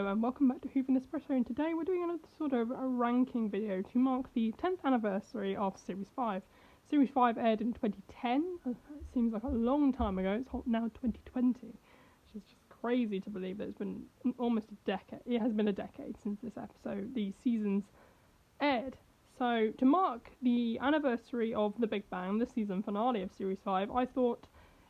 Hello and welcome back to Hooven Espresso, and today we're doing another sort of a ranking video to mark the 10th anniversary of Series 5. Series 5 aired in 2010, it seems like a long time ago, it's now 2020, which is just crazy to believe that it's been almost a decade. It has been a decade since this episode, the seasons aired. So to mark the anniversary of The Big Bang, the season finale of Series 5, I thought,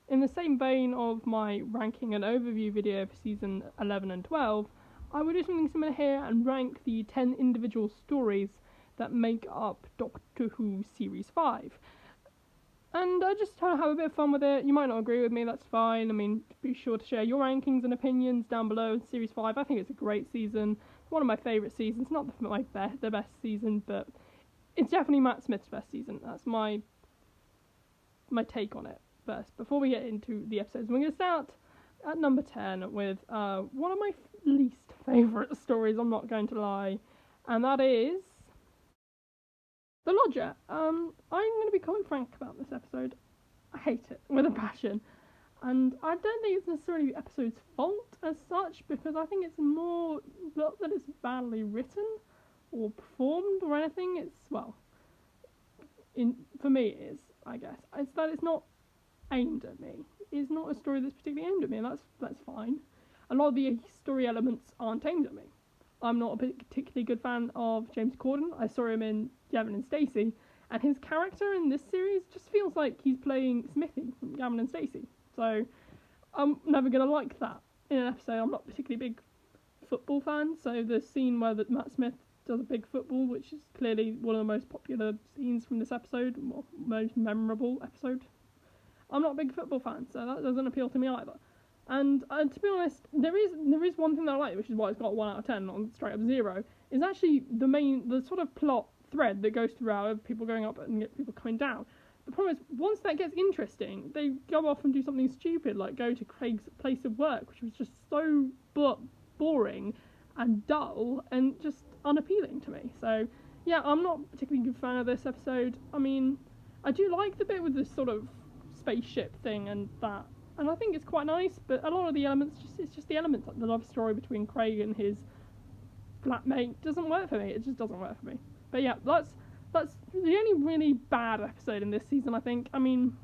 in the same vein of my ranking and overview video for season 11 and 12, I would do something similar here and rank the 10 individual stories that make up Doctor Who Series 5. And I just try to have a bit of fun with it. You might not agree with me, that's fine. I mean, be sure to share your rankings and opinions down below in Series 5. I think it's a great season. It's one of my favourite seasons. Not the best season, but it's definitely Matt Smith's best season. That's my take on it. First, before we get into the episodes, we're going to start at number 10 with one of my least favourite stories, I'm not going to lie, and that is The Lodger. I'm going to be quite frank about this episode. I hate it with a passion, and I don't think it's necessarily the episode's fault as such, because I think it's more not that it's badly written or performed or anything. It's, well, for me it is, I guess. It's that it's not aimed at me. It's not a story that's particularly aimed at me, and that's fine. A lot of the story elements aren't aimed at me. I'm not a particularly good fan of James Corden. I saw him in Gavin and Stacey, and his character in this series just feels like he's playing Smithy from Gavin and Stacey. So I'm never going to like that in an episode. I'm not a particularly big football fan, so the scene where Matt Smith does a big football, which is clearly one of the most popular scenes from this episode, or most memorable episode, I'm not a big football fan, so that doesn't appeal to me either. And to be honest, there is one thing that I like, which is why it's got 1 out of 10 on straight up 0, is actually the sort of plot thread that goes throughout of people going up and people coming down. The problem is, once that gets interesting, they go off and do something stupid, like go to Craig's place of work, which was just so boring and dull and just unappealing to me. So, yeah, I'm not a particularly good fan of this episode. I mean, I do like the bit with this sort of spaceship thing and that, and I think it's quite nice, but a lot of the elements, it's just the elements, like the love story between Craig and his flatmate, doesn't work for me. It just doesn't work for me. But yeah, that's the only really bad episode in this season, I think. I mean,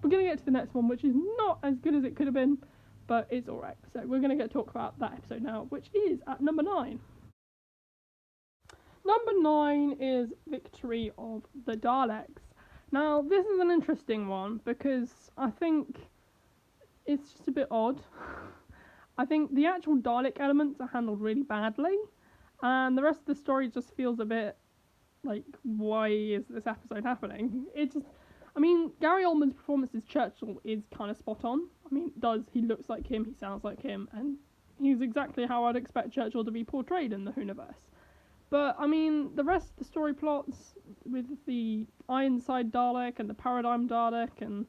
we're going to get to the next one, which is not as good as it could have been, but it's alright. So we're going to get to talk about that episode now, which is at number 9. Number 9 is Victory of the Daleks. Now, this is an interesting one, because I think it's just a bit odd. I think the actual Dalek elements are handled really badly, and the rest of the story just feels a bit like, why is this episode happening? Gary Oldman's performance as Churchill is kind of spot on. I mean, he looks like him, he sounds like him, and he's exactly how I'd expect Churchill to be portrayed in the Whoniverse. But, I mean, the rest of the story plots with the Ironside Dalek and the Paradigm Dalek and,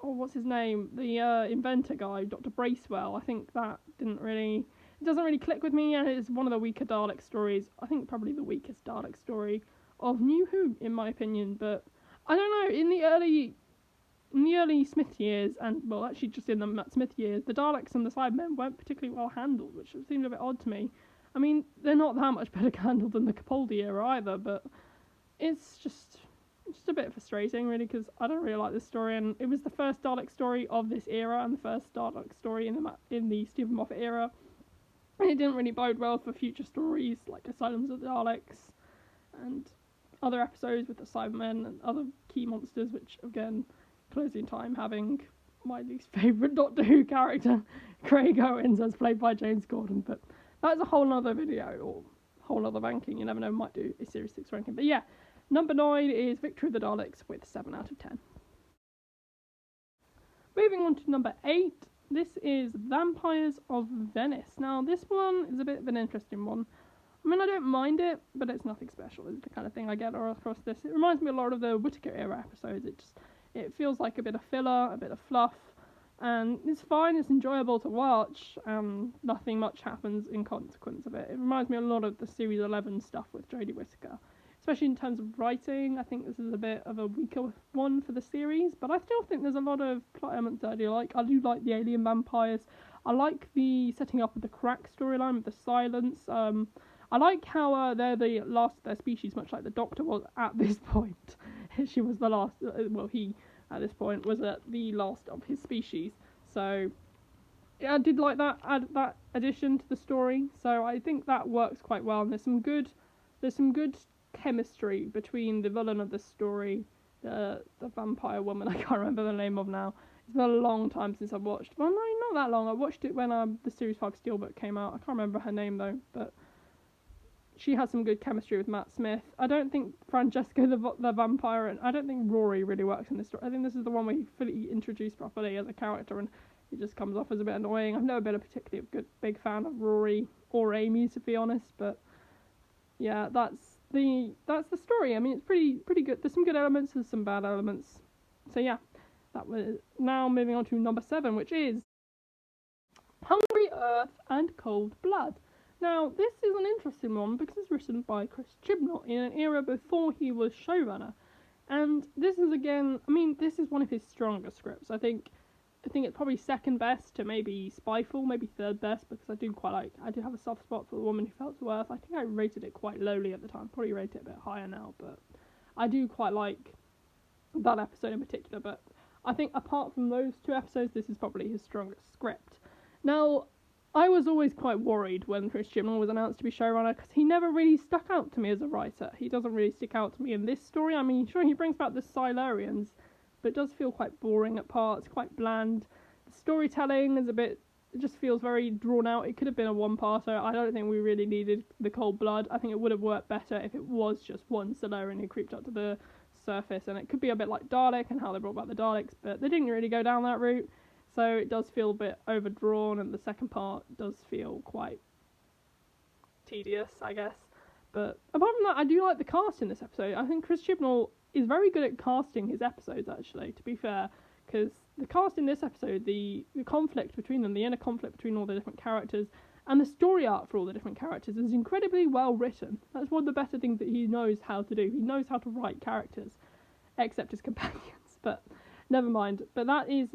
what's his name? The inventor guy, Dr. Bracewell, I think that doesn't really click with me, and it's one of the weaker Dalek stories. I think probably the weakest Dalek story of New Who, in my opinion. But, I don't know, in the early Smith years, and, well, actually just in the Matt Smith years, the Daleks and the Cybermen weren't particularly well handled, which seemed a bit odd to me. I mean, they're not that much better handled than the Capaldi era either, but it's just a bit frustrating, really, because I don't really like this story, and it was the first Dalek story of this era, and the first Dalek story in the Stephen Moffat era, and it didn't really bode well for future stories, like Asylums of the Daleks, and other episodes with the Cybermen and other key monsters, which, again, closing time having my least favourite Doctor Who character, Craig Owens, as played by James Corden, but that's a whole other video, or whole other ranking. You never know, might do a Series 6 ranking. But yeah, number 9 is Victory of the Daleks with 7 out of 10. Moving on to number 8, this is Vampires of Venice. Now, this one is a bit of an interesting one. I mean, I don't mind it, but it's nothing special. It's the kind of thing I get across this. It reminds me a lot of the Whittaker era episodes. It feels like a bit of filler, a bit of fluff. And it's fine, it's enjoyable to watch, nothing much happens in consequence of it. It reminds me a lot of the Series 11 stuff with Jodie Whittaker, especially in terms of writing. I think this is a bit of a weaker one for the series, but I still think there's a lot of plot elements that I do like. I do like the alien vampires. I like the setting up of the crack storyline with the silence. I like how they're the last of their species, much like the Doctor was at this point. She was the last, he at this point was the last of his species. So yeah, I did like that addition to the story. So I think that works quite well. And there's some good chemistry between the villain of the story, the vampire woman. I can't remember the name of now. It's been a long time since I've watched. Well, no, not that long. I watched it when the Series 5 Steelbook came out. I can't remember her name though, but she has some good chemistry with Matt Smith. I don't think Francesco the vampire, and I don't think Rory really works in this story. I think this is the one where he fully introduced properly as a character, and he just comes off as a bit annoying. I've never been a particularly big fan of Rory or Amy, to be honest, but yeah, that's the story. I mean, it's pretty good. There's some good elements, there's some bad elements. So yeah, that was now moving on to number 7, which is Hungry Earth and Cold Blood. Now, this is an interesting one because it's written by Chris Chibnall in an era before he was showrunner. And this is, again, I mean, this is one of his stronger scripts. I think it's probably second best to maybe Spyfall, maybe third best, because I do have a soft spot for The Woman Who Fell to Earth. I think I rated it quite lowly at the time, probably rate it a bit higher now, but I do quite like that episode in particular. But I think apart from those 2 episodes, this is probably his strongest script. Now, I was always quite worried when Chris Chibnall was announced to be showrunner, because he never really stuck out to me as a writer. He doesn't really stick out to me in this story. I mean, sure, he brings back the Silurians, but it does feel quite boring at parts, quite bland. The storytelling is it just feels very drawn out. It could have been a one-parter. I don't think we really needed the cold blood. I think it would have worked better if it was just one Silurian who creeped up to the surface, and it could be a bit like Dalek and how they brought back the Daleks, but they didn't really go down that route. So it does feel a bit overdrawn, and the second part does feel quite tedious, I guess. But apart from that, I do like the cast in this episode. I think Chris Chibnall is very good at casting his episodes, actually, to be fair, because the cast in this episode, the conflict between them, the inner conflict between all the different characters, and the story arc for all the different characters is incredibly well written. That's one of the better things that he knows how to do. He knows how to write characters, except his companions, but never mind. But that is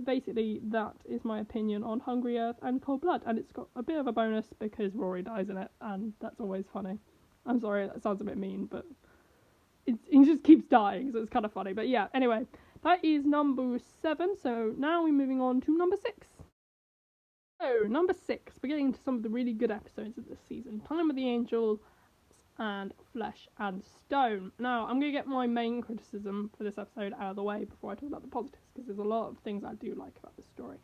my opinion on Hungry Earth and Cold Blood, and it's got a bit of a bonus because Rory dies in it, and that's always funny. I'm sorry, that sounds a bit mean, but he just keeps dying, so it's kind of funny. But yeah, anyway, that is number 7, so now we're moving on to number 6. So, number 6, we're getting into some of the really good episodes of this season. Time of the Angel and Flesh and Stone. Now, I'm going to get my main criticism for this episode out of the way before I talk about the positives, because there's a lot of things I do like about this story.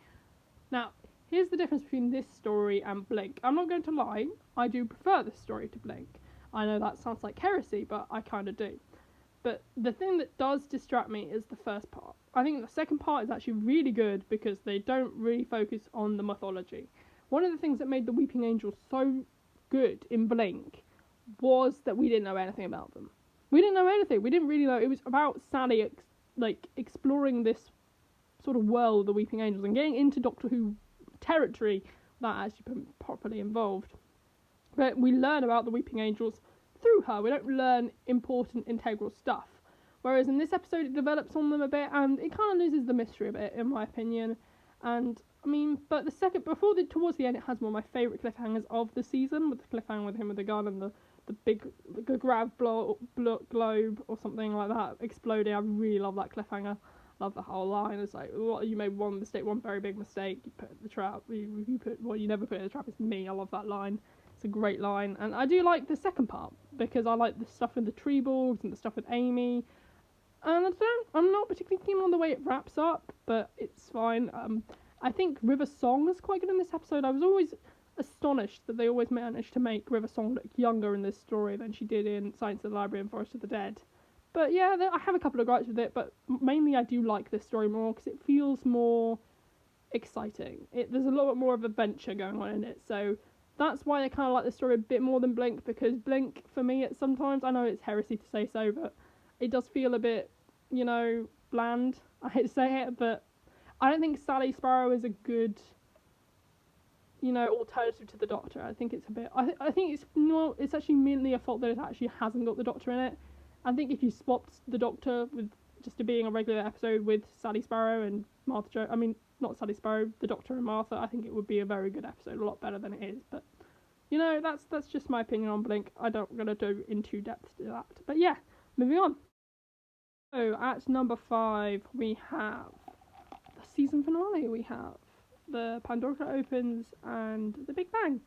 Now, here's the difference between this story and Blink. I'm not going to lie, I do prefer this story to Blink. I know that sounds like heresy, but I kind of do. But the thing that does distract me is the first part. I think the second part is actually really good because they don't really focus on the mythology. One of the things that made the Weeping Angels so good in Blink was that we didn't know anything about them. We didn't know anything. We didn't really know. It was about Sally exploring this sort of world, the Weeping Angels, and getting into Doctor Who territory without actually being properly involved. But we learn about the Weeping Angels through her. We don't learn important integral stuff. Whereas in this episode it develops on them a bit, and it kind of loses the mystery a bit, in my opinion. And I mean, but towards the end, it has one of my favourite cliffhangers of the season, with the cliffhanger with him with the gun and the big grav globe or something like that exploding. I really love that cliffhanger. Love the whole line. It's like, well, you made one very big mistake. You put in the trap. You never put in the trap. It's me. I love that line. It's a great line, and I do like the second part because I like the stuff with the Treeborgs and the stuff with Amy. And I'm not particularly keen on the way it wraps up, but it's fine. I think River Song is quite good in this episode. I was always astonished that they always managed to make River Song look younger in this story than she did in Silence of the Library and Forest of the Dead. But yeah, I have a couple of gripes with it, but mainly I do like this story more because it feels more exciting. There's a lot more of adventure going on in it, so that's why I kind of like this story a bit more than Blink, because Blink, for me, sometimes, I know it's heresy to say so, but it does feel a bit, bland. I hate to say it, but I don't think Sally Sparrow is a good, alternative to the Doctor. I think it's a bit, I think it's actually mainly a fault that it actually hasn't got the Doctor in it. I think if you swapped the Doctor with just to being a regular episode with Sally Sparrow and Martha Jo. I mean, not Sally Sparrow, the Doctor and Martha. I think it would be a very good episode, a lot better than it is. But you know, that's just my opinion on Blink. I don't gonna do into depth to that. But yeah, moving on. So at number 5 we have the season finale. We have the Pandora opens and the Big Bang.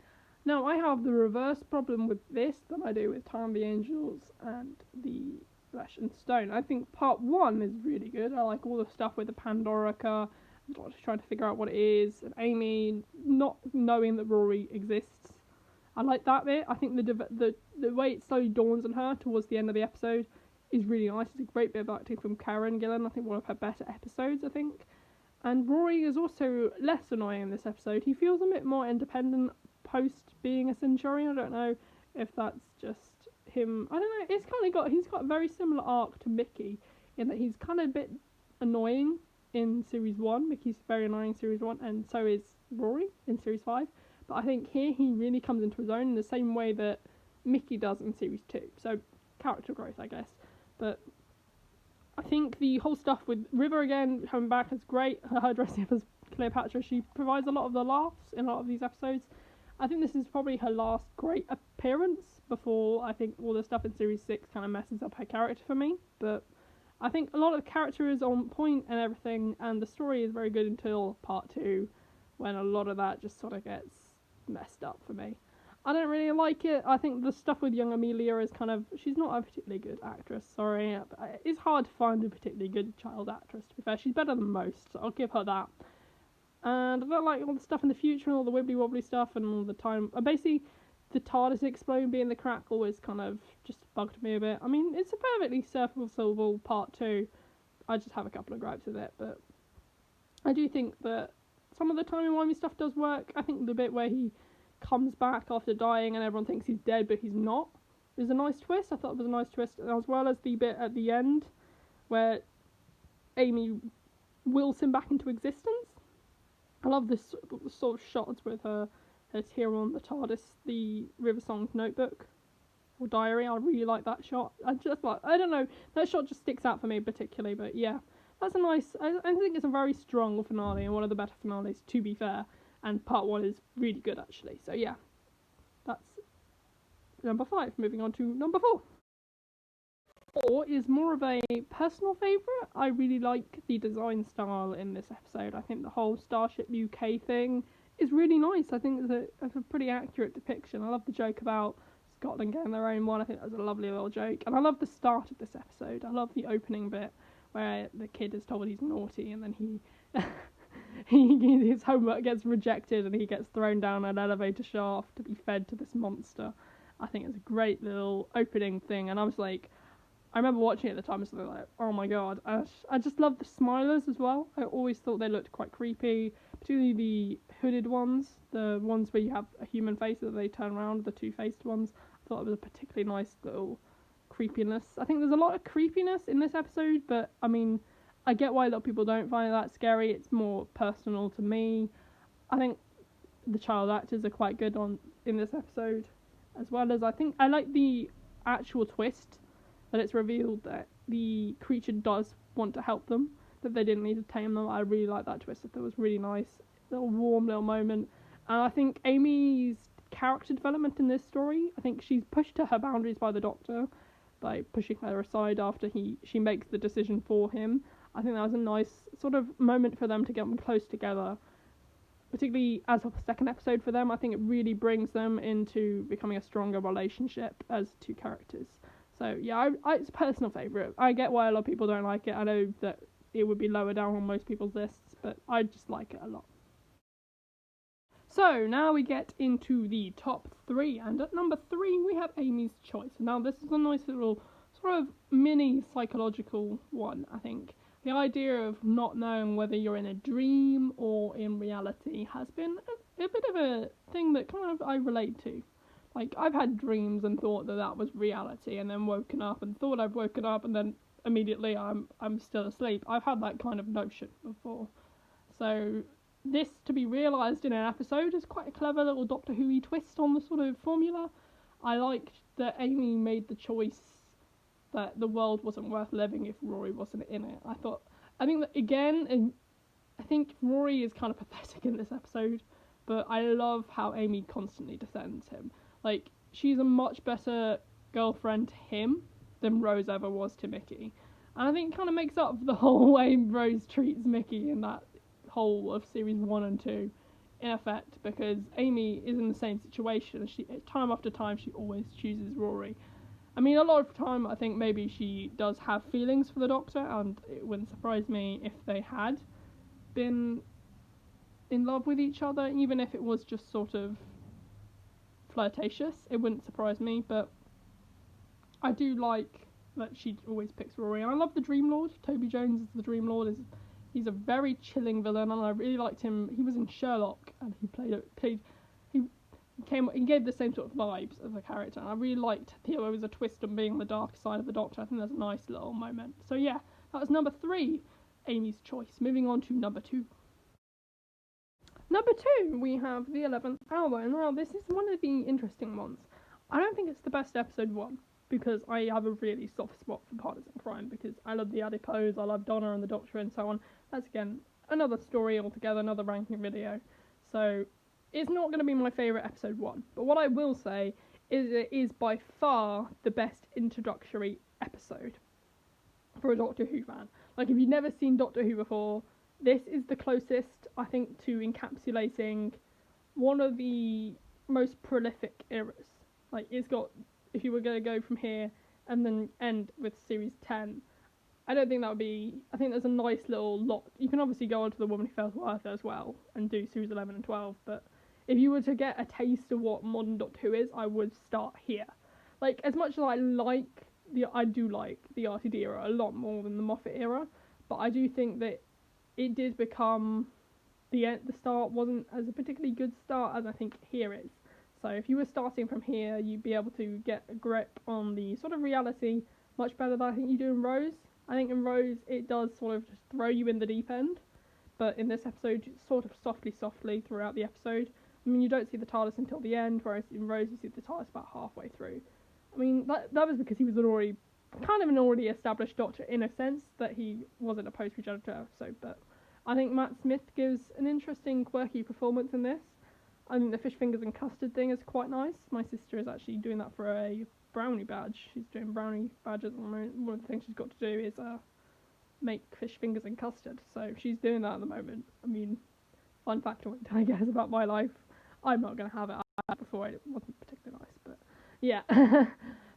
Now I have the reverse problem with this than I do with Time of the Angels and the Flesh and Stone. I think part 1 is really good. I like all the stuff with the Pandorica, trying to figure out what it is, and Amy not knowing that Rory exists. I like that bit. I think the way it slowly dawns on her towards the end of the episode is really nice. It's a great bit of acting from Karen Gillan. I think one of her better episodes, I think. And Rory is also less annoying in this episode. He feels a bit more independent post being a Centurion. I don't know if that's just him. I don't know. He's got a very similar arc to Mickey in that he's kind of a bit annoying in series 1. Mickey's very annoying in series 1, and so is Rory in series 5. But I think here he really comes into his own in the same way that Mickey does in series 2. So character growth, I guess. But I think the whole stuff with River again coming back is great. Her dressing up as Cleopatra, she provides a lot of the laughs in a lot of these episodes. I think this is probably her last great appearance before I think all the stuff in series 6 kind of messes up her character for me. But I think a lot of the character is on point and everything, and the story is very good until part 2, when a lot of that just sort of gets messed up for me. I don't really like it. I think the stuff with young Amelia is kind of... She's not a particularly good actress, sorry. It's hard to find a particularly good child actress, to be fair. She's better than most, so I'll give her that. And I don't like all the stuff in the future and all the wibbly-wobbly stuff and all the time... Basically, the TARDIS exploding being the crack always kind of just bugged me a bit. I mean, it's a perfectly serviceable part 2. I just have a couple of gripes with it, but... I do think that some of the timey-wimey stuff does work. I think the bit where he comes back after dying and everyone thinks he's dead but he's not is a nice twist. I thought it was a nice twist, as well as the bit at the end where Amy wills him back into existence. I love this sort of shots with her tear on the TARDIS, the River Song's notebook or diary. I really like that shot. I don't know, that shot just sticks out for me particularly. But yeah, that's a nice... I think it's a very strong finale and one of the better finales, to be fair. And part 1 is really good, actually. So yeah, that's number 5. Moving on to number 4. 4 is more of a personal favourite. I really like the design style in this episode. I think the whole Starship UK thing is really nice. I think it's a pretty accurate depiction. I love the joke about Scotland getting their own one. I think that was a lovely little joke. And I love the start of this episode. I love the opening bit where the kid is told he's naughty and then he... his homework gets rejected and he gets thrown down an elevator shaft to be fed to this monster. I think it's a great little opening thing, and I remember watching it at the time and something like, oh my god. I just love the smilers as well. I always thought they looked quite creepy, particularly the hooded ones, the ones where you have a human face that they turn around, the two-faced ones. I thought it was a particularly nice little creepiness. I think there's a lot of creepiness in this episode, but I mean, I get why a lot of people don't find it that scary. It's more personal to me. I think the child actors are quite good in this episode, as well as I think I like the actual twist that it's revealed that the creature does want to help them, that they didn't need to tame them. I really like that twist. I thought it was really nice, little warm little moment. And I think Amy's character development in this story, I think she's pushed to her boundaries by the Doctor, by pushing her aside after she makes the decision for him. I think that was a nice sort of moment for them to get them close together, particularly as a second episode for them. I think it really brings them into becoming a stronger relationship as two characters. So yeah, it's a personal favourite. I get why a lot of people don't like it. I know that it would be lower down on most people's lists, but I just like it a lot. So now we get into the top 3, and at number 3 we have Amy's Choice. Now this is a nice little sort of mini psychological one, I think. The idea of not knowing whether you're in a dream or in reality has been a bit of a thing that kind of I relate to. Like, I've had dreams and thought that was reality, and then woken up and thought I've woken up, and then immediately I'm still asleep. I've had that kind of notion before. So this to be realised in an episode is quite a clever little Doctor Who-y twist on the sort of formula. I liked that Amy made the choice that the world wasn't worth living if Rory wasn't in it. I think that again, and I think Rory is kind of pathetic in this episode, but I love how Amy constantly defends him. Like, she's a much better girlfriend to him than Rose ever was to Mickey. And I think it kind of makes up for the whole way Rose treats Mickey in that whole of series 1 and 2, in effect, because Amy is in the same situation. She, time after time, she always chooses Rory. I mean, a lot of time, I think maybe she does have feelings for the Doctor, and it wouldn't surprise me if they had been in love with each other, even if it was just sort of flirtatious. It wouldn't surprise me, but I do like that she always picks Rory. And I love the Dream Lord. Toby Jones as the Dream Lord. He's a very chilling villain, and I really liked him. He was in Sherlock, and he gave the same sort of vibes as a character. And I really liked there was a twist on being the dark side of the Doctor. I think there's a nice little moment. So yeah, that was number 3, Amy's choice. Moving on to number 2. Number 2, we have The 11th Hour. And now this is one of the interesting ones. I don't think it's the best episode 1, because I have a really soft spot for partisan crime, because I love the Adipose, I love Donna and the Doctor and so on. That's, again, another story altogether, another ranking video. So, it's not going to be my favourite episode 1. But what I will say is it is by far the best introductory episode for a Doctor Who fan. Like, if you've never seen Doctor Who before, this is the closest, I think, to encapsulating one of the most prolific eras. Like, it's got, if you were going to go from here and then end with series 10, I don't think that would be, I think there's a nice little lot. You can obviously go on to The Woman Who Fell to Earth as well and do series 11 and 12, but if you were to get a taste of what modern Doctor Who is, I would start here. Like, as much as I do like the RTD era a lot more than the Moffat era, but I do think that it did become, the start wasn't as a particularly good start as I think here is. So if you were starting from here, you'd be able to get a grip on the sort of reality much better than I think you do in Rose. I think in Rose, it does sort of just throw you in the deep end, but in this episode, it's sort of softly throughout the episode. I mean, you don't see the TARDIS until the end, whereas in Rose, you see the TARDIS about halfway through. I mean, that was because he was an already established Doctor in a sense, that he wasn't a post-regenerator episode, but I think Matt Smith gives an interesting, quirky performance in this. I think the fish fingers and custard thing is quite nice. My sister is actually doing that for a brownie badge. She's doing brownie badges at the moment. One of the things she's got to do is make fish fingers and custard. So she's doing that at the moment. I mean, fun factoid, I guess, about my life. I'm not going to have it. I had it before. It wasn't particularly nice, but yeah.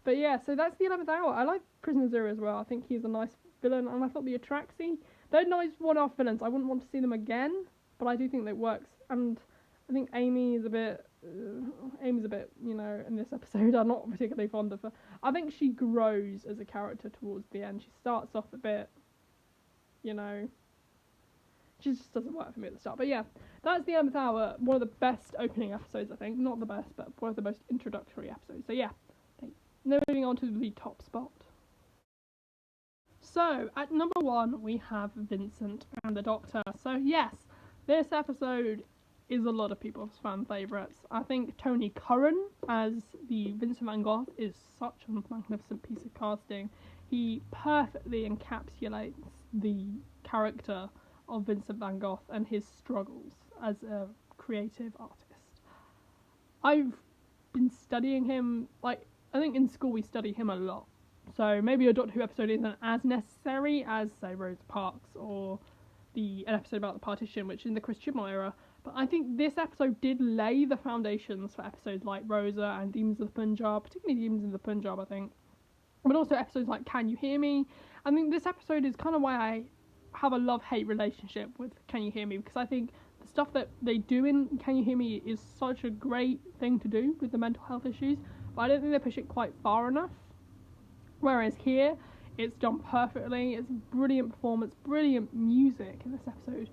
But yeah, so that's The 11th Hour. I like Prisoner Zero as well. I think he's a nice villain, and I thought the Atraxi, they're nice one-off villains. I wouldn't want to see them again, but I do think that works. And I think Amy's a bit, you know, in this episode, I'm not particularly fond of her. I think she grows as a character towards the end. She starts off a bit, you know, she just doesn't work for me at the start. But yeah, that's The 11th Hour, one of the best opening episodes, I think. Not the best, but one of the most introductory episodes. So yeah, moving on to the top spot. So, at number 1, we have Vincent and the Doctor. So yes, this episode is a lot of people's fan favourites. I think Tony Curran as the Vincent van Gogh is such a magnificent piece of casting. He perfectly encapsulates the character of Vincent van Gogh and his struggles as a creative artist. I've been studying him, like, I think in school we study him a lot. So maybe a Doctor Who episode isn't as necessary as, say, Rosa Parks or an episode about the partition, which is in the Chris Chibnall era. But I think this episode did lay the foundations for episodes like Rosa and Demons of the Punjab, particularly Demons of the Punjab, I think. But also episodes like Can You Hear Me? I think this episode is kind of why I have a love-hate relationship with Can You Hear Me, because I think the stuff that they do in Can You Hear Me is such a great thing to do with the mental health issues, but I don't think they push it quite far enough. Whereas here, it's done perfectly. It's brilliant performance, brilliant music in this episode.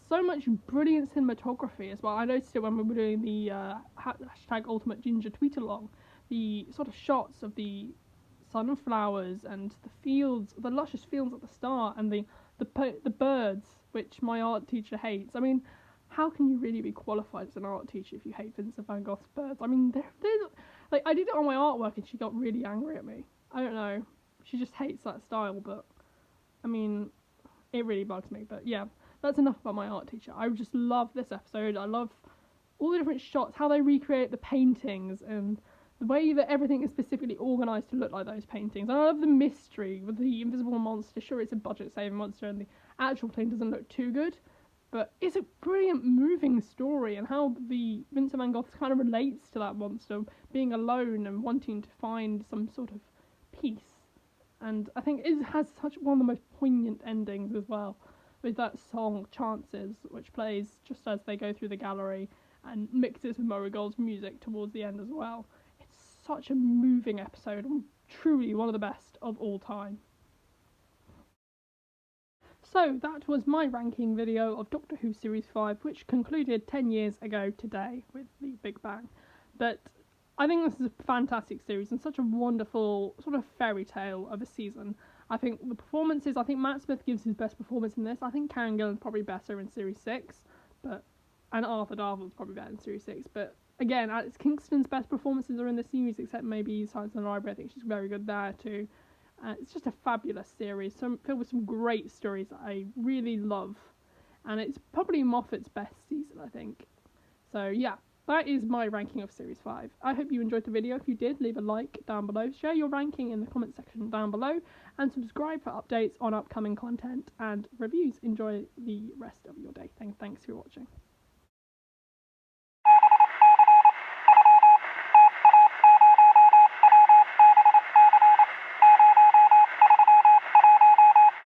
So much brilliant cinematography as well. I noticed it when we were doing the hashtag Ultimate Ginger tweet along. The sort of shots of the sunflowers and the fields, the luscious fields at the start, and the birds, which my art teacher hates. I mean, how can you really be qualified as an art teacher if you hate Vincent van Gogh's birds? I mean, they're like, I did it on my artwork and she got really angry at me. I don't know. she just hates that style, but I mean, it really bugs me. But yeah, that's enough about my art teacher. I just love this episode. I love all the different shots, how they recreate the paintings, and the way that everything is specifically organised to look like those paintings. And I love the mystery with the invisible monster. Sure, it's a budget-saving monster, and the actual thing doesn't look too good, but it's a brilliant, moving story, and how the Vincent van Gogh kind of relates to that monster, being alone and wanting to find some sort of peace. And I think it has such one of the most poignant endings as well, with that song Chances, which plays just as they go through the gallery and mixes with Marigold's music towards the end as well. It's such a moving episode, and truly one of the best of all time. So that was my ranking video of Doctor Who Series 5, which concluded 10 years ago today with the Big Bang. But I think this is a fantastic series and such a wonderful sort of fairy tale of a season. I think the performances, I think Matt Smith gives his best performance in this. I think Karen Gillan's probably better in Series 6, and Arthur Darvill's probably better in Series 6. But again, Alex Kingston's best performances are in the series, except maybe Science in the Library. I think she's very good there too. It's just a fabulous series, filled with some great stories that I really love. And it's probably Moffat's best season, I think. So yeah, that is my ranking of Series 5. I hope you enjoyed the video. If you did, leave a like down below, share your ranking in the comment section down below, and subscribe for updates on upcoming content and reviews. Enjoy the rest of your day. Thanks for watching.